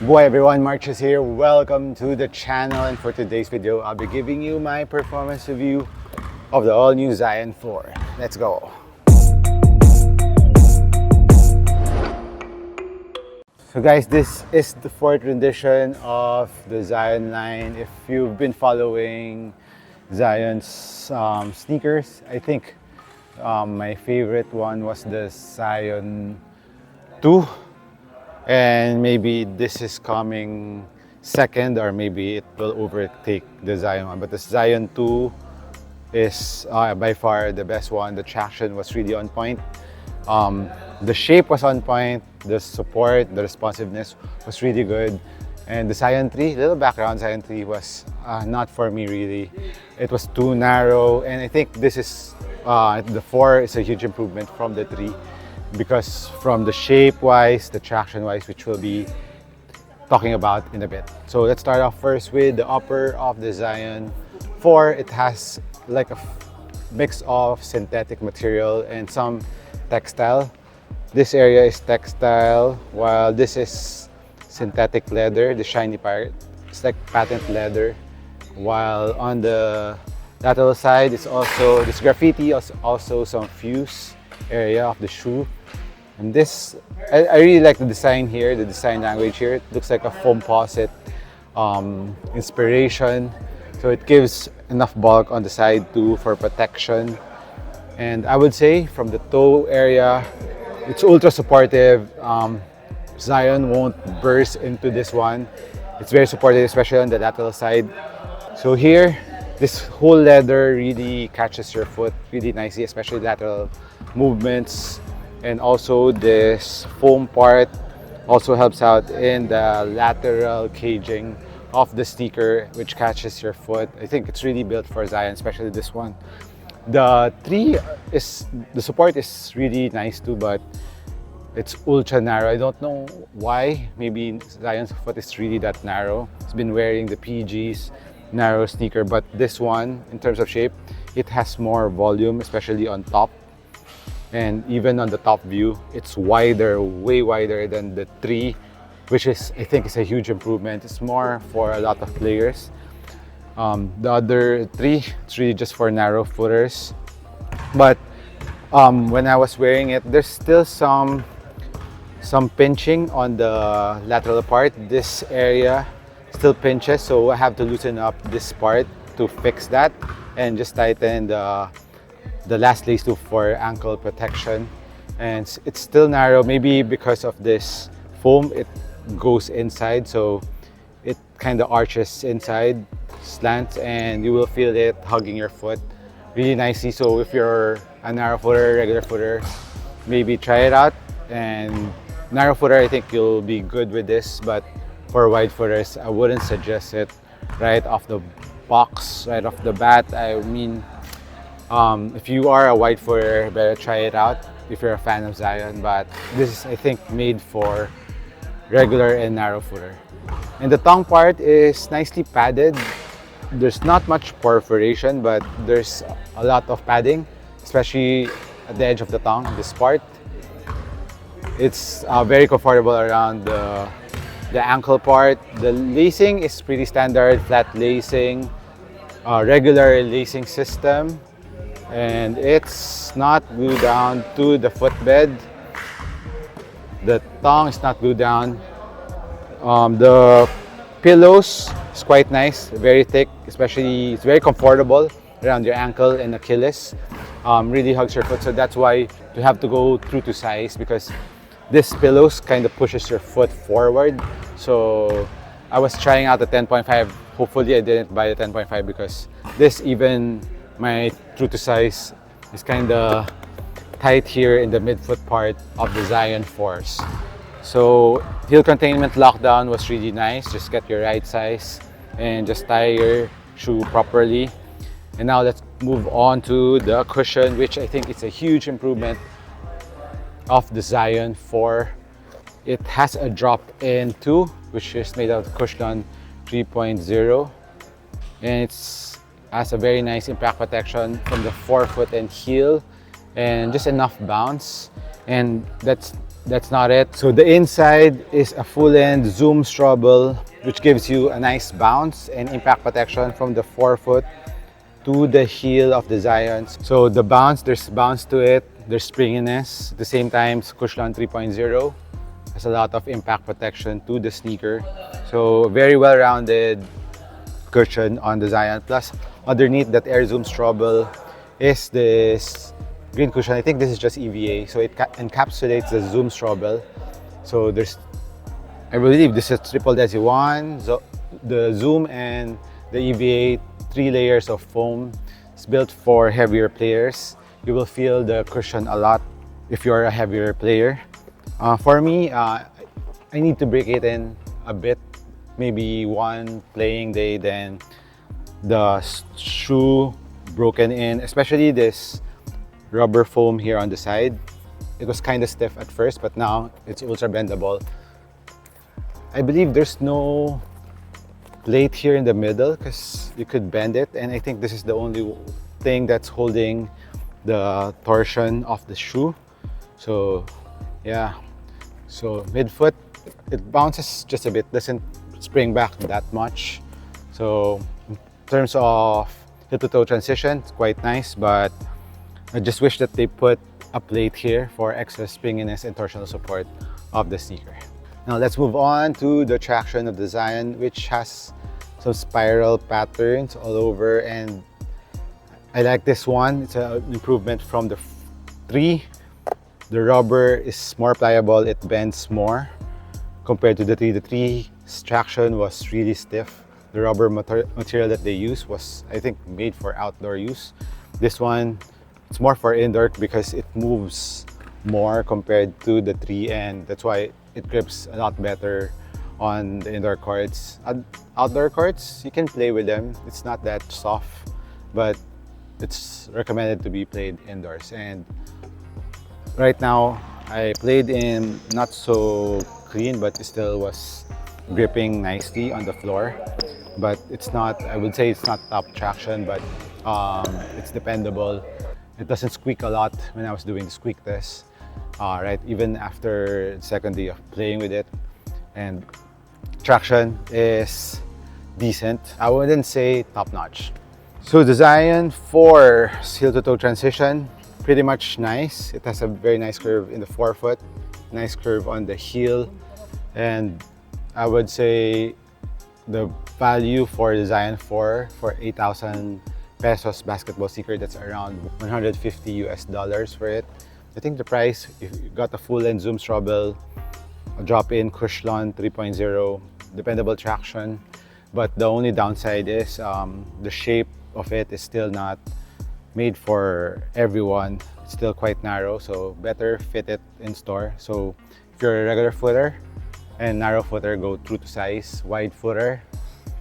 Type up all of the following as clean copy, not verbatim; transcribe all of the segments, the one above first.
Boy everyone, Marches here. Welcome to the channel, and for today's video, I'll be giving you my performance review of the all-new Zion 4. Let's go. So guys, this is the fourth rendition of the Zion line. If you've been following Zion's sneakers, I think my favorite one was the Zion 2. And maybe this is coming second, or maybe it will overtake the Zion 1. But the Zion 2 is by far the best one. The traction was really on point. The shape was on point. The support, the responsiveness was really good. And the Zion 3, little background, Zion 3 was not for me really. It was too narrow, and I think this is, the 4 is a huge improvement from the 3. Because from the shape-wise, the traction-wise, which we'll be talking about in a bit. So let's start off first with the upper of the Zion 4. It has like a mix of synthetic material and some textile. This area is textile, while this is synthetic leather, the shiny part. It's like patent leather. While on the lateral side, it's also this graffiti, also some fuse area of the shoe. And this, I really like the design here, the design language here. It looks like a foamposite inspiration. So it gives enough bulk on the side too for protection. And I would say from the toe area, it's ultra supportive. Zion won't burst into this one. It's very supportive, especially on the lateral side. So here, this whole leather really catches your foot really nicely, especially lateral movements. And also this foam part also helps out in the lateral caging of the sneaker, which catches your foot. I think it's really built for Zion, especially this one. The 3 is, the support is really nice too, but it's ultra narrow. I don't know why. Maybe Zion's foot is really that narrow. It's been wearing the PG's narrow sneaker, but this one, in terms of shape, it has more volume, especially on top. And even on the top view, it's wider, way wider than the 3, which is, I think, is a huge improvement. It's more for a lot of players. The other 3, it's really just for narrow footers. But when I was wearing it, there's still some pinching on the lateral part. This area still pinches, so I have to loosen up this part to fix that and just tighten the last lace too for ankle protection. And it's still narrow, maybe because of this foam, it goes inside, so it kind of arches inside, slants, and you will feel it hugging your foot really nicely. So if you're a narrow footer, regular footer, maybe try it out. And narrow footer, I think you'll be good with this, but for wide footers, I wouldn't suggest it right off the box, right off the bat. I mean, if you are a wide footer, better try it out if you're a fan of Zion. But this is, I think, made for regular and narrow footer. And the tongue part is nicely padded. There's not much perforation, but there's a lot of padding, especially at the edge of the tongue, this part. It's very comfortable around the ankle part. The lacing is pretty standard, flat lacing, regular lacing system. And it's not glued down to the footbed. The tongue is not glued down. The pillows is quite nice, very thick, especially it's very comfortable around your ankle and Achilles. Really hugs your foot, so that's why you have to go true to size, because this pillows kind of pushes your foot forward. So I was trying out the 10.5. Hopefully I didn't buy the 10.5 because this, even my true to size, is kind of tight here in the midfoot part of the Zion 4s. So heel containment lockdown was really nice. Just get your right size and just tie your shoe properly. And now let's move on to the cushion, which I think is a huge improvement of the Zion 4. It has a drop-in too, which is made out of Cushion 3.0, and it's has a very nice impact protection from the forefoot and heel, and just enough bounce. And that's not it. So the inside is a full-end Zoom Strobel, which gives you a nice bounce and impact protection from the forefoot to the heel of the Zions. So the bounce, there's bounce to it, there's springiness. At the same time, Cushlan 3.0 has a lot of impact protection to the sneaker. So very well-rounded cushion on the Zion. Plus, underneath that Air Zoom Strobel is this green cushion. I think this is just EVA, so it encapsulates the Zoom Strobel. So I believe this is triple Desi one, so the Zoom and the EVA, 3 layers of foam. It's built for heavier players. You will feel the cushion a lot if you're a heavier player. For me, I need to break it in a bit, maybe one playing day, then the shoe broken in, especially this rubber foam here on the side. It was kind of stiff at first, but now it's ultra bendable. I believe there's no plate here in the middle because you could bend it, and I think this is the only thing that's holding the torsion of the shoe. So yeah, so midfoot, it bounces just a bit, doesn't spring back that much. So in terms of heel to toe transition, it's quite nice, but I just wish that they put a plate here for extra springiness and torsional support of the sneaker. Now let's move on to the traction of the Zion, which has some spiral patterns all over, and I like this one. It's an improvement from the 3. The rubber is more pliable, it bends more compared to the 3. The 3's traction was really stiff. The rubber material that they use was, I think, made for outdoor use. This one, it's more for indoor because it moves more compared to the 3, and that's why it grips a lot better on the indoor courts. Outdoor courts, you can play with them. It's not that soft, but it's recommended to be played indoors. And right now, I played in not so clean, but it still was gripping nicely on the floor. But it's not, I would say it's not top traction, but it's dependable. It doesn't squeak a lot when I was doing the squeak test, right? Even after the second day of playing with it. And traction is decent. I wouldn't say top notch. So the Zion 4 heel to toe transition, pretty much nice. It has a very nice curve in the forefoot, nice curve on the heel, and I would say the value for the Zion 4 for 8,000 pesos basketball sneaker, that's around $150 for it. I think the price, if you got a full-length Zoom Strobel, a drop-in Cushlan 3.0, dependable traction, but the only downside is the shape of it is still not made for everyone. It's still quite narrow, so better fit it in store. So if you're a regular footer and narrow footer, go true to size. Wide footer,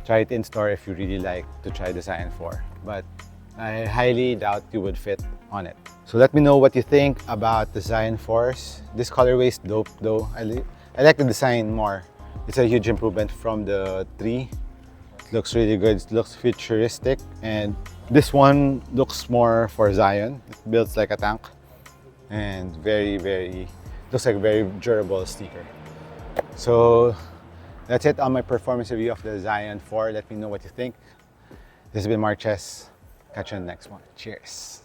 try it in store if you really like to try the Zion 4. But I highly doubt you would fit on it. So let me know what you think about the Zion 4s. This colorway is dope though. I like the design more. It's a huge improvement from the 3. It looks really good, it looks futuristic, and this one looks more for Zion. It builds like a tank and looks like a very durable sneaker. So that's it on my performance review of the Zion 4. Let me know what you think. This has been Marches. Catch you in the next one. Cheers.